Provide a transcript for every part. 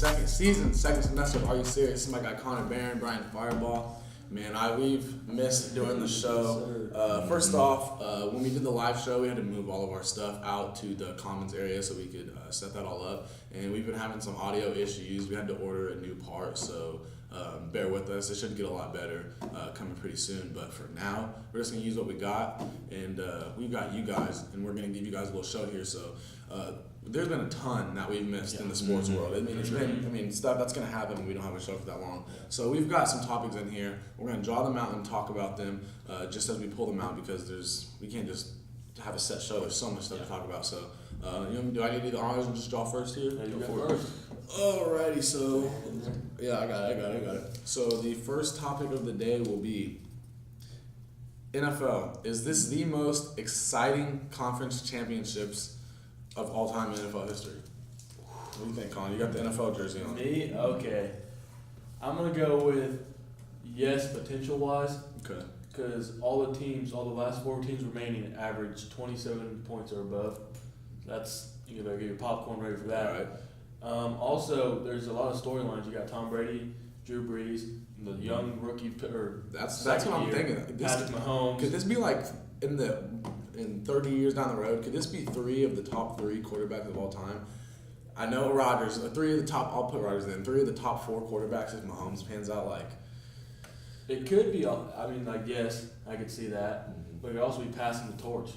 second semester of Are You Serious? This is my guy Konner Barron, Brian Firebaugh. Man, we've missed doing the show. First off, when we did the live show, we had to move all of our stuff out to the Commons area so we could set that all up. And we've been having some audio issues. We had to order a new part, so bear with us. It should get a lot better coming pretty soon. But for now, we're just going to use what we got. And we've got you guys, and we're going to give you guys a little show here. So there's been a ton that we've missed in the sports world. I mean, it's been stuff that's going to happen when we don't have a show for that long. So we've got some topics in here. We're going to draw them out and talk about them just as we pull them out, because we can't just have a set show. There's so much stuff to talk about. So do I need to do the honors and just draw first here? Yeah, you go first. Alrighty, so yeah, I got it. So the first topic of the day will be NFL. Is this the most exciting conference championships of all time in NFL history? What do you think, Colin? You got the NFL jersey on. Me? Okay. I'm going to go with yes, potential-wise. Okay. Because all the last four teams remaining average 27 points or above. You better get your popcorn ready for that. All right. Also, there's a lot of storylines. You got Tom Brady, Drew Brees, the young rookie, that's what I'm thinking. Patrick Mahomes. Could this be like in 30 years down the road? Could this be three of the top three quarterbacks of all time? I know Rodgers. Three of the top. I'll put Rodgers in. Three of the top four quarterbacks if Mahomes pans out like. It could be. I mean, like, yes, I could see that, but it could also be passing the torch.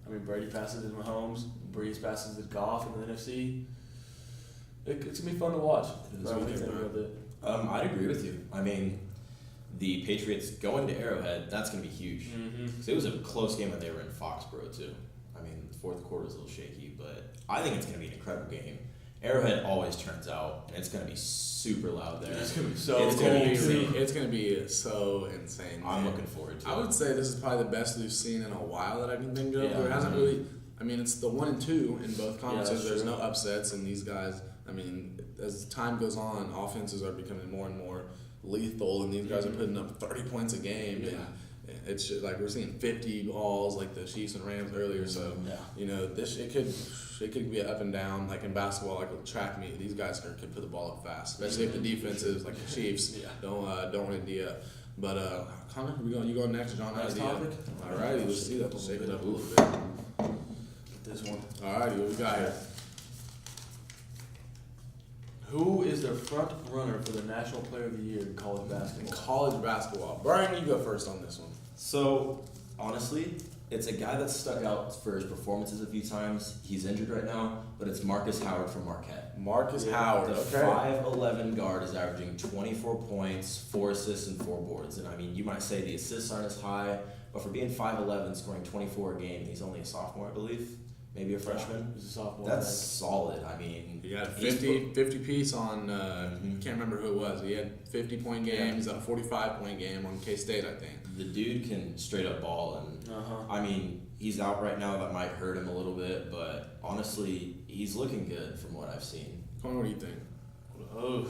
I mean, Brady passes it to Mahomes, Breeze passes it to Goff in the NFC. It's gonna be fun to watch. I'd agree with you. I mean, the Patriots going to Arrowhead, that's gonna be huge. Because it was a close game when they were in Foxborough too. I mean, the fourth quarter was a little shaky, but I think it's gonna be an incredible game. Arrowhead always turns out, and it's gonna be super loud there. It's gonna be so It's gonna be so insane. I'm looking forward to it. I would say this is probably the best we've seen in a while that I can think of. Yeah. There hasn't really. I mean, it's the 1 and 2 in both conferences. Yeah, There's true. no upsets, and these guys. I mean, as time goes on, offenses are becoming more and more lethal, and these guys are putting up 30 points a game. Yeah. And it's just, like we're seeing 50 balls like the Chiefs and Rams earlier. So it could be up and down. Like in basketball, like with track meet, these guys can put the ball up fast, especially if the defenses like the Chiefs don't run it D up. But Connor, you go next. John has Next the topic. Alrighty, let's see that. Let's shake it up a little bit. This one. Alrighty, what we got here? Who is the front runner for the National Player of the Year in college In basketball? college basketball, Brian, you go first on this one. So, honestly, it's a guy that stuck out for his performances a few times. He's injured right now, but it's Marcus Howard from Marquette. Marcus Howard, The okay. 5'11" guard is averaging 24 points, 4 assists, and 4 boards. And I mean, you might say the assists aren't as high, but for being 5'11", scoring 24 a game, he's only a sophomore, I believe. Maybe a freshman. He's a sophomore. That's solid. I mean, He had a 50 piece on, can't remember who it was. He had 50-point game. He's at a 45-point game on K-State, I think. the dude can straight up ball, and I mean, he's out right now. That might hurt him a little bit, but honestly, he's looking good from what I've seen. Connor, what do you think? Oh,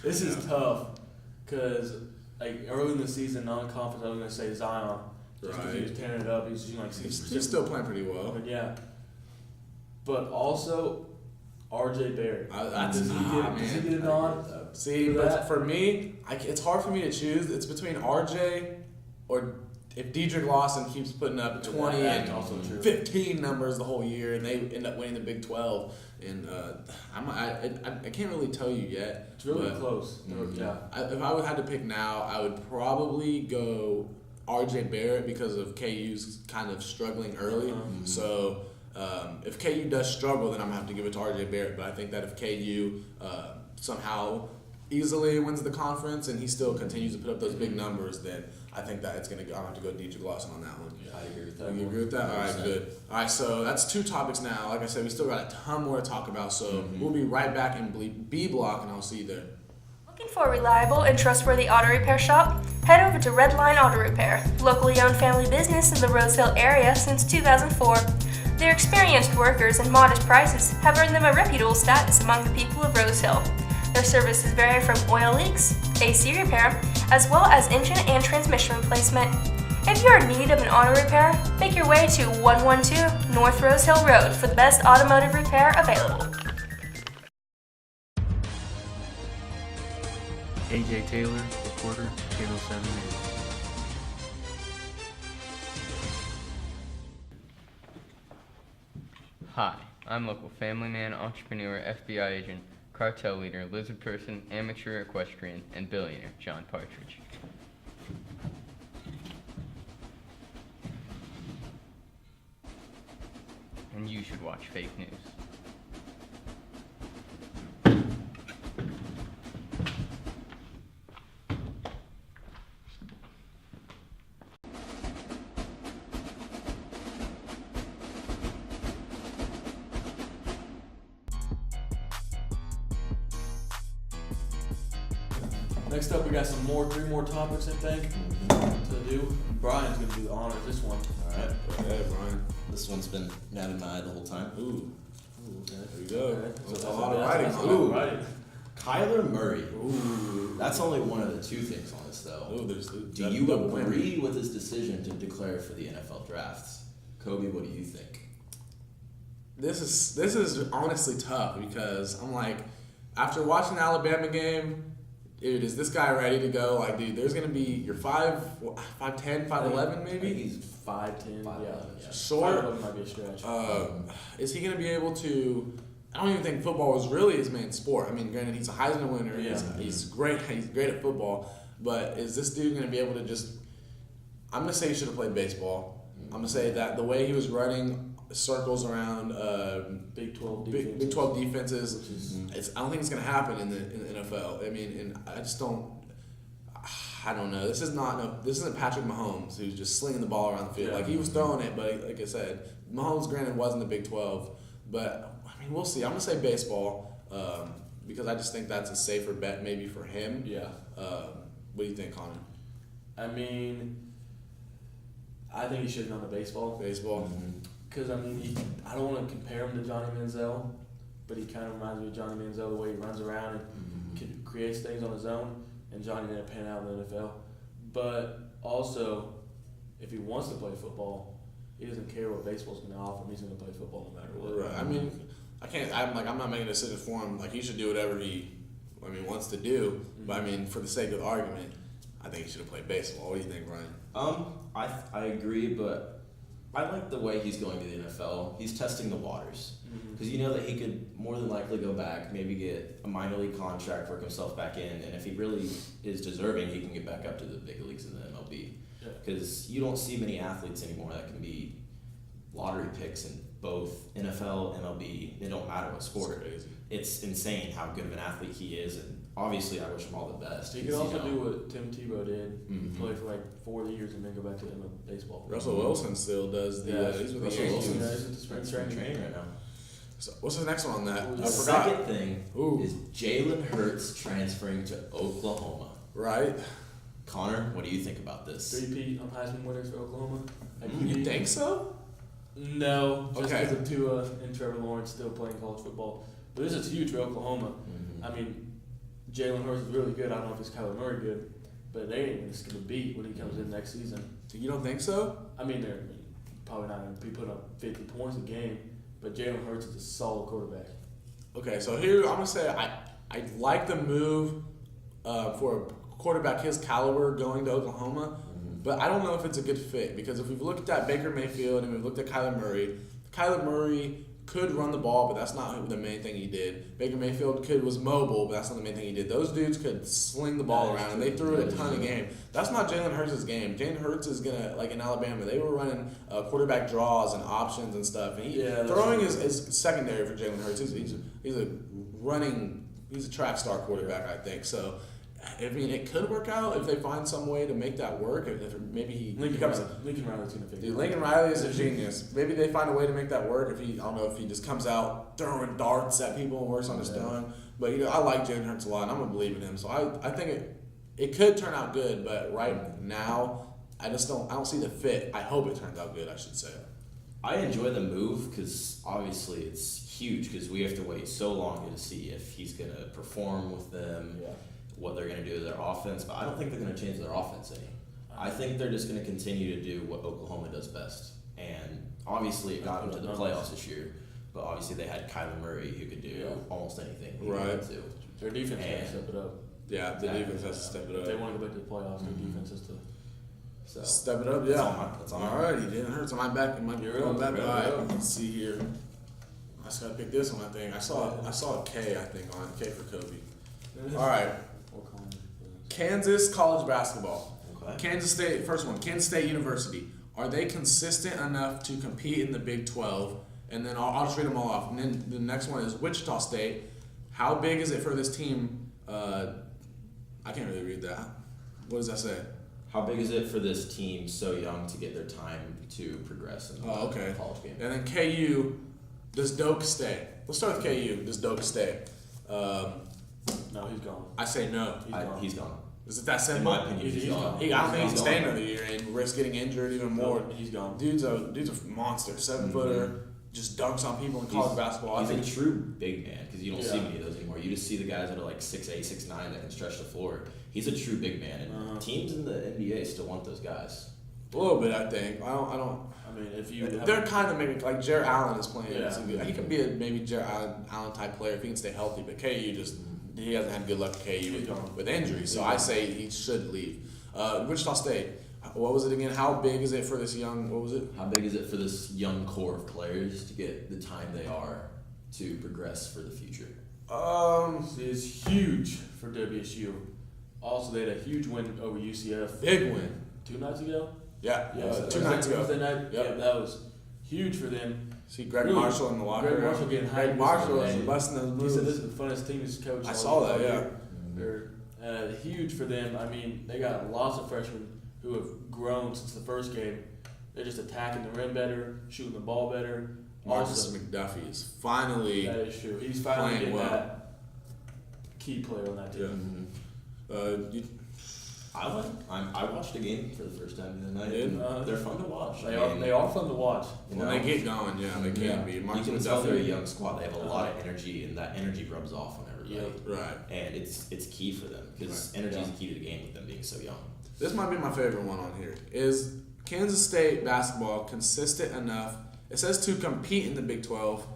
this is tough because like early in the season, non-conference, I was gonna say Zion. Just because he was tearing it up, he's like 60%. He's still playing pretty well. But yeah. But also, RJ Barrett. Does he get a nod? See, but for me, it's hard for me to choose. It's between RJ or if Dedrick Lawson keeps putting up 20 and 15 numbers the whole year and they end up winning the Big 12. And I can't really tell you yet. It's really close. Yeah. If I had to pick now, I would probably go RJ Barrett because of KU's kind of struggling early. So if KU does struggle, then I'm going to have to give it to RJ Barrett. But I think that if KU somehow easily wins the conference and he still continues to put up those big numbers, then I think that it's going to go. I'll have to go Dedrick Lawson on that one. I agree with that. You agree with that? All right, good. All right, so that's 2 topics now. Like I said, we still got a ton more to talk about. So we'll be right back in B block, and I'll see you there. Looking for a reliable and trustworthy auto repair shop? Head over to Redline Auto Repair, locally owned family business in the Roseville area since 2004. Their experienced workers and modest prices have earned them a reputable status among the people of Roseville. Their services vary from oil leaks, AC repair, as well as engine and transmission replacement. If you're in need of an auto repair, make your way to 112 North Rosehill Road for the best automotive repair available. AJ Taylor, reporter, Channel 7 News. Hi, I'm local family man, entrepreneur, FBI agent, cartel leader, lizard person, amateur equestrian, and billionaire John Partridge. And you should watch fake news. Next up, we got three more topics, I think, to do. Brian's gonna do the honors this one. All right. Okay, Brian. This one's been nabbing my eye the whole time. Ooh. Okay. There you go. Okay. That's So a lot of writing. that's a lot of Ooh. writing. Kyler Murray. Ooh. That's only one of the two things on this, though. Ooh, Do you agree with his decision to declare for the NFL draft? Kobe, what do you think? This is honestly tough because I'm like, after watching the Alabama game, dude, is this guy ready to go? Like, dude, there's gonna be you're 5'10", 5'11", I think maybe. he's 5'10", 5'11", yeah. Short. 5'11" might be a stretch. Is he gonna be able to? I don't even think football was really his main sport. I mean, granted, he's a Heisman winner. Yeah. He's great. He's great at football. But is this dude gonna be able to just? I'm gonna say he should have played baseball. I'm gonna say that the way he was running circles around Big 12 defense. Big 12 defenses. Which is, I don't think it's gonna happen in the NFL. I mean, and I just don't. I don't know. This isn't Patrick Mahomes who's just slinging the ball around the field. Yeah. Like he was throwing it, but like I said, Mahomes granted wasn't the Big 12, but I mean we'll see. I'm gonna say baseball because I just think that's a safer bet maybe for him. yeah. What do you think, Connor? I mean, I think he should have gone to baseball. Baseball. Because, I mean, I don't want to compare him to Johnny Manziel, but he kind of reminds me of Johnny Manziel, the way he runs around and creates things on his own, and Johnny didn't pan out in the NFL. But also, if he wants to play football, he doesn't care what baseball's going to offer him. He's going to play football no matter what. Right. I mean, I'm not making a decision for him. Like he should do whatever he wants to do. But I mean, for the sake of argument, I think he should have played baseball. What do you think, Ryan? I agree, but I like the way he's going to the NFL. He's testing the waters. Because you know that he could more than likely go back, maybe get a minor league contract, work himself back in, and if he really is deserving, he can get back up to the big leagues in the MLB. Because you don't see many athletes anymore that can be lottery picks in both NFL, MLB. It don't matter what sport. It's insane how good of an athlete he is, and obviously I wish him all the best. He could also do what Tim Tebow did, play for like 4 years and then go back to baseball. Russell Wilson still does the. He's with the Russell Yankees. Wilson. Yeah, he's with the spring training right now. So what's the next one on that? The I forgot. second thing Ooh. is Jalen Hurts transferring to Oklahoma. Right. Connor, what do you think about this? 3-peat Heisman winners for Oklahoma. You think so? No, just Okay. because of Tua and Trevor Lawrence still playing college football. But this is huge for Oklahoma. I mean, Jalen Hurts is really good. I don't know if it's Kyler Murray good, but they ain't just going to beat when he comes in next season. You don't think so? I mean, they're probably not going to be putting up 50 points a game, but Jalen Hurts is a solid quarterback. Okay, so here I'm gonna say I like the move for a quarterback his caliber going to Oklahoma, but I don't know if it's a good fit because if we've looked at Baker Mayfield and we've looked at Kyler Murray could run the ball, but that's not the main thing he did. Baker Mayfield was mobile, but that's not the main thing he did. Those dudes could sling the ball around, and they threw it a ton of game. That's not Jalen Hurts' game. Jalen Hurts is going to, like in Alabama, they were running quarterback draws and options and stuff. And throwing is secondary for Jalen Hurts. He's a track star quarterback, I think. So, I mean, it could work out if they find some way to make that work. If maybe he Lincoln Riley's going to figure Dude, it out. Lincoln Riley is a genius. Maybe they find a way to make that work. I don't know if he just comes out throwing darts at people and works on his throwing. But I like Jalen Hurts a lot, and I'm gonna believe in him. So I think it could turn out good. But right now, I don't see the fit. I hope it turns out good. I should say. I enjoy the move because obviously it's huge because we have to wait so long to see if he's gonna perform with them. Yeah. What they're going to do to their offense, but I don't think they're going to change their offense any. I think they're just going to continue to do what Oklahoma does best. And obviously it got them to the playoffs this year, but obviously they had Kyler Murray who could do almost anything he wanted to. Their defense can't step it up. Yeah, the defense has to step it If they up. want to go back to the playoffs, their defense has to. So Step it up, that's yeah. on my All right, he didn't hurt. So I'm back. Am I You're going up, back? you're All up. right, let's see here. I just gotta pick this one. I think I saw a K. I think on it. K for Kobe. All right, Kansas college basketball. Okay. Kansas State. First one. Kansas State University. Are they consistent enough to compete in the Big 12? And then I'll just read them all off. And then the next one is Wichita State. How big is it for this team? I can't really read that. What does that say? How big is it for this team so young to get their time to progress in the college game? And then KU, does Doak stay? Let's start with KU. Does Doak stay? No, he's gone. I say no. He's gone. Is it that In simple? my opinion, he's gone. I don't think he can stay gone. another year and risk getting injured even more. No, he's gone. Dude's a monster, 7-footer, just dunks on people in college basketball. He's a true big man because you don't see Yeah. many of those anymore. You just see the guys that are like 6'8", 6'9" that can stretch the floor. He's a true big man, and teams in the NBA still want those guys. A little bit, I think. I don't. I mean, if you They're kind of maybe like Jared Allen is playing. Yeah. He can be a maybe Jared Allen type player if he can stay healthy. But KU he hasn't had good luck with KU with injuries. So I say he should leave. Wichita State. What was it again? How big is it for this young? What was it? How big is it for this young core of players to get the time they are to progress for the future? is huge for WSU. Also, they had a huge win over UCF. Big win. 2 nights ago. Yeah, Yeah, 2 nights ago. Wednesday night. Yep. Yeah, that was huge for them. See Greg Really? Marshall in the locker Greg room. Marshall getting hyped. Greg Marshall was And busting those He moves. said this is the funnest team he's coached. I all saw that, year. yeah. They're huge for them. I mean, they got lots of freshmen who have grown since the first game. They're just attacking the rim better, shooting the ball better. Marcus Also, McDuffie is finally. that is true. He's finally playing getting well. that key player on that team. I watched a game for the first time the other night. Did? And they're fun to watch. They are fun to watch. You When know, they get going, yeah, they can yeah. be. You Marcus can tell they're a McDuffie. young squad. They have a lot of energy, and that energy rubs off on everybody. Right. And it's key for them because energy is key to the game with them being so young. This might be my favorite one on here. Is Kansas State basketball consistent enough? It says to compete in the Big 12.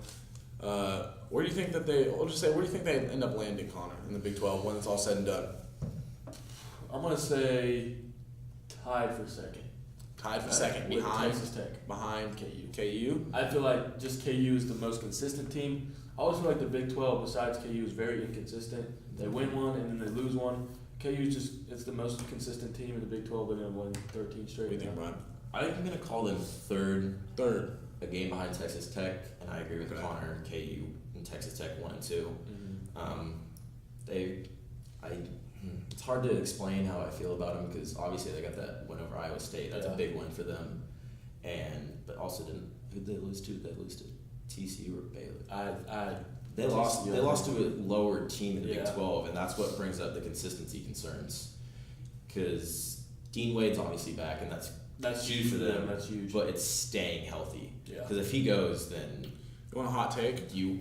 Where do you think that where do you think they end up landing, Connor, in the Big 12 when it's all said and done? I'm gonna say tied for second. Tied for second, With behind Texas Tech. KU. I feel like just KU is the most consistent team. I always feel like the Big 12, besides KU, is very inconsistent. They win one and then they lose one. KU it's the most consistent team in the Big 12. They're gonna win 13 straight. What do you think, Brian? I think I'm going to call them third, Third. a game behind Texas Tech, and I agree with Okay. Connor, KU, and Texas Tech 1 and 2. It's hard to explain how I feel about them because obviously they got that win over Iowa State. That's a big win for them, but also who did they lose to? Did they lose to TCU or Baylor? They lost. They lost to a lower team in the Big 12, and that's what brings up the consistency concerns. Because Dean Wade's obviously back, and that's huge for them. That's huge. But it's staying healthy. Yeah. Because if he goes, then You want a hot take? you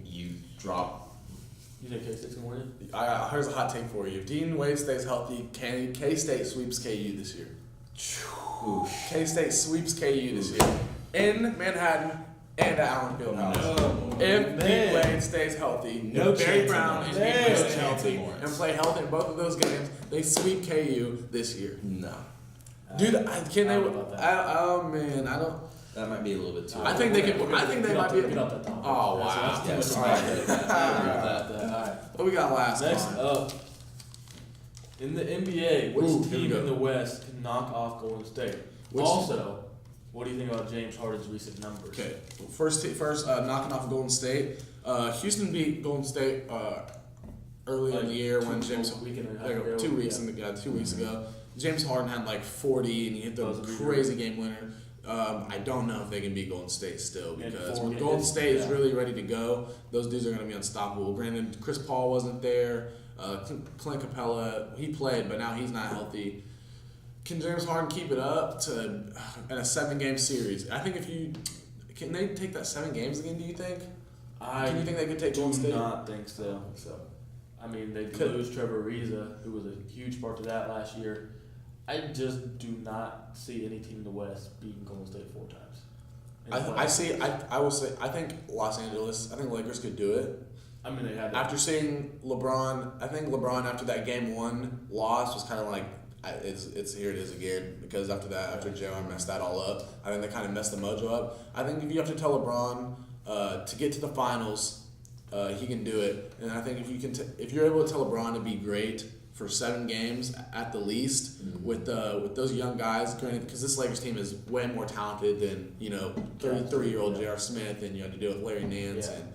drop. You think K-State's gonna win it? Here's a hot take for you. If Dean Wade stays healthy, K-State sweeps KU this year. K-State sweeps KU this year. In Manhattan and at Allen Fieldhouse. If Dean Wade stays healthy, No if Barry chance in Brown Lawrence. and Dean No Wade stay chance healthy in Lawrence. and play healthy in both of those games, they sweep KU this year. No. Dude, can they? I don't know about that. Oh man, I don't. That might be a little bit too. I think they can. I think they might be. Get off that topic. Oh wow. That's too Yeah, much. sorry. I agree with that. All right. What we got last? Next Connor? up, in the NBA, which Ooh, here we team go. in the West can knock off Golden State? Also, what do you think about James Harden's recent numbers? Okay, first knocking off Golden State. Houston beat Golden State early in the year when James. 2 weeks yeah. 2 weeks ago. James Harden had like 40 and he hit the crazy game winner. I don't know if they can beat Golden State still because when Golden State is really ready to go, those dudes are going to be unstoppable. Granted, Chris Paul wasn't there. Clint Capella, he played, but now he's not healthy. Can James Harden keep it up in a 7-game series? I think can they take that 7 games again? Do you think? Do you think they could take Golden State? I do not think so. I mean, they lose Trevor Ariza, who was a huge part to that last year. I just do not see any team in the West beating Golden State 4 times. I will say, I think Los Angeles, I think Lakers could do it. I mean, they had that. After seeing LeBron, I think LeBron after that game 1 loss was kind of like, it's here it is again, because after that, after JR messed that all up, I think they kind of messed the mojo up. I think if you have to tell LeBron to get to the finals, he can do it. And I think if you can, if you're able to tell LeBron to be great for 7 games at the least, with those young guys, because this Lakers team is way more talented than 33-year-old J.R. Smith, and you had to deal with Larry Nance, and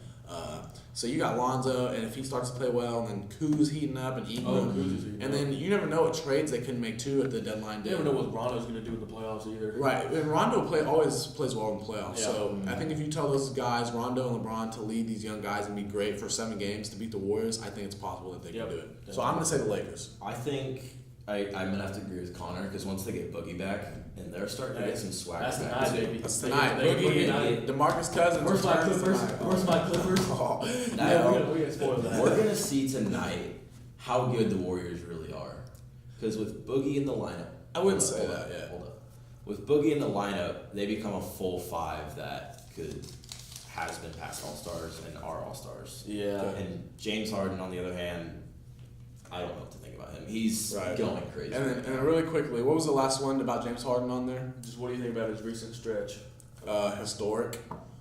so you got Lonzo, and if he starts to play well, and then Kuz heating up, and Ingram, and then you never know what trades they can make too at the deadline day. You never know what Rondo's going to do in the playoffs either. Right, and Rondo always plays well in the playoffs. Yeah. So I think if you tell those guys, Rondo and LeBron, to lead these young guys and be great for 7 games to beat the Warriors, I think it's possible that they can do it. Definitely. So I'm going to say the Lakers. I think I'm going to have to agree with Connor, because once they get Boogie back, and they're starting to get some swag. That's the back. night, baby. That's tonight. They Boogie, tonight. DeMarcus Cousins. Where's my returns Clippers? tonight. Where's my Clippers? Oh. Now, we're gonna spoil that. We're going to see tonight how good the Warriors really are. Because with Boogie in the lineup... I wouldn't say that, yeah. Hold up. With Boogie in the lineup, they become a full 5 that has been past All-Stars and are All-Stars. Yeah. And James Harden, on the other hand, I don't know what to think about him. He's Right. going crazy. And really quickly, what was the last one about James Harden on there? Just what do you think about his recent stretch? Historic.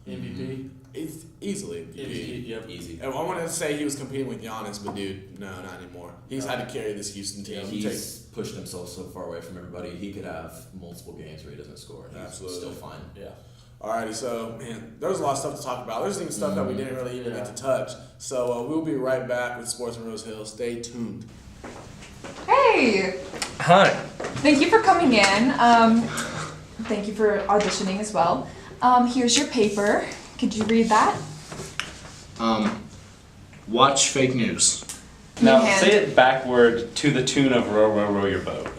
MVP? It's easily MVP. Yep. Easy. And I wanted to say he was competing with Giannis, but dude, no, not anymore. He's had to carry this Houston team. He's pushed himself so far away from everybody. He could have multiple games where he doesn't score. He's Absolutely. still fine. Yeah. Alrighty, so man, there's a lot of stuff to talk about. There's even stuff that we didn't really even get to touch. So we'll be right back with Sports in Rose Hill. Stay tuned. Hey! Hi. Thank you for coming in. Thank you for auditioning as well. Here's your paper. Could you read that? Watch fake news. Now, Now say it backward to the tune of Row, Row, Row Your Boat.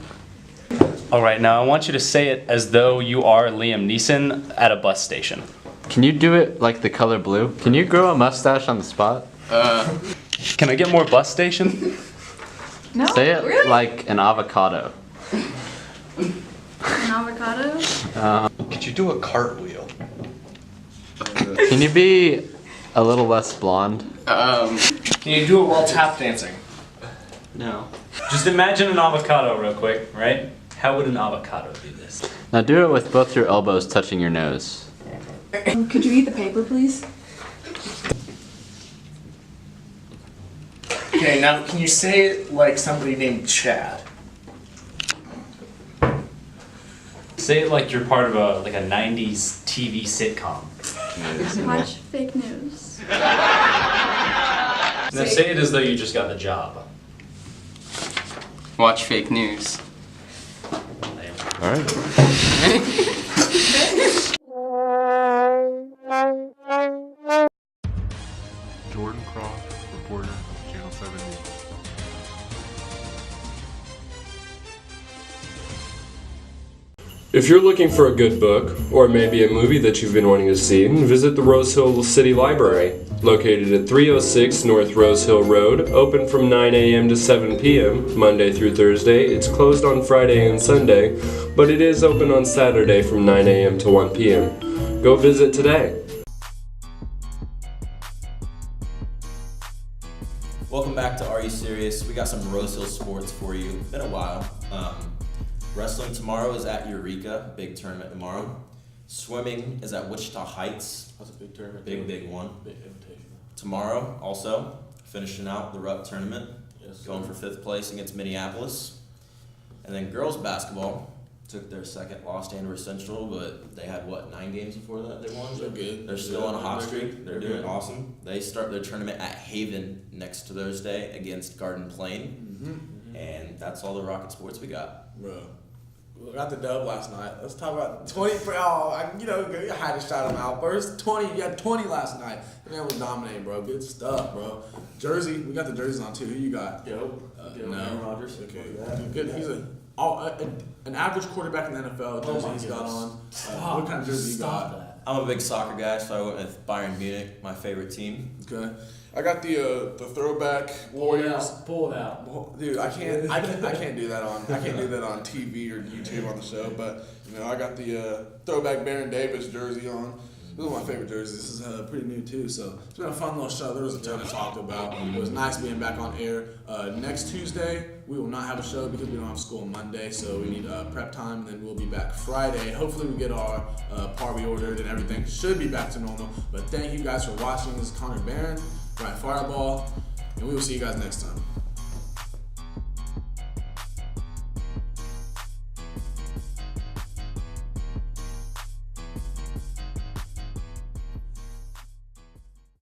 Alright, now I want you to say it as though you are Liam Neeson at a bus station. Can you do it like the color blue? Can you grow a mustache on the spot? Can I get more bus station? No? Say it Really? like an avocado. An avocado? Could you do a cartwheel? Can you be a little less blonde? Can you do it while tap dancing? No. Just imagine an avocado real quick, right? How would an avocado do this? Now do it with both your elbows touching your nose. Could you eat the paper, please? Okay, now can you say it like somebody named Chad? Say it like you're part of a 90s TV sitcom. Watch fake news. Now say it as though you just got the job. Watch fake news. Alright. Jordan Croft, reporter, Channel 7 News. If you're looking for a good book, or maybe a movie that you've been wanting to see, visit the Rose Hill City Library. Located at 306 North Rose Hill Road, open from 9 a.m. to 7 p.m., Monday through Thursday. It's closed on Friday and Sunday, but it is open on Saturday from 9 a.m. to 1 p.m. Go visit today. Welcome back to Are You Serious? We got some Rose Hill sports for you. Been a while. Wrestling tomorrow is at Eureka, big tournament tomorrow. Swimming is at Wichita Heights. That's a big tournament. Big one. Big invitation. Tomorrow, also, finishing out the Rupp tournament. Yes. Going for 5th place against Minneapolis. And then girls basketball took their second loss to Andrew Central, but they had, 9 games before that they won? They're good. They're still on a hot They're streak. good. They're They're doing good. awesome. They start their tournament at Haven next Thursday against Garden Plain. And that's all the Rocket sports we got. Bro, we got the dub last night. Let's talk about 20. I had to shout him out first. 20. You had 20 last night. The man was dominating, bro. Good stuff, bro. Jersey, we got the jerseys on too. Who you got? Yo. No. Aaron Rodgers. Okay, Look at that. good. He's an average quarterback in the NFL. Jersey he's got on. What kind of jersey you got? that. I'm a big soccer guy, so I went with Bayern Munich, my favorite team. Okay, I got the throwback Warriors. Pull it out. Dude, I can't do that on TV or YouTube on the show. But I got the throwback Baron Davis jersey on. This is one of my favorite jerseys. This is pretty new too, so it's been a fun little show. There was a ton to talk about. It was nice being back on air. Next Tuesday, we will not have a show because we don't have school on Monday, so we need prep time, and then we'll be back Friday. Hopefully we get our par we ordered and everything should be back to normal. But thank you guys for watching. This is Konner Barron, Brian Firebaugh, and we will see you guys next time.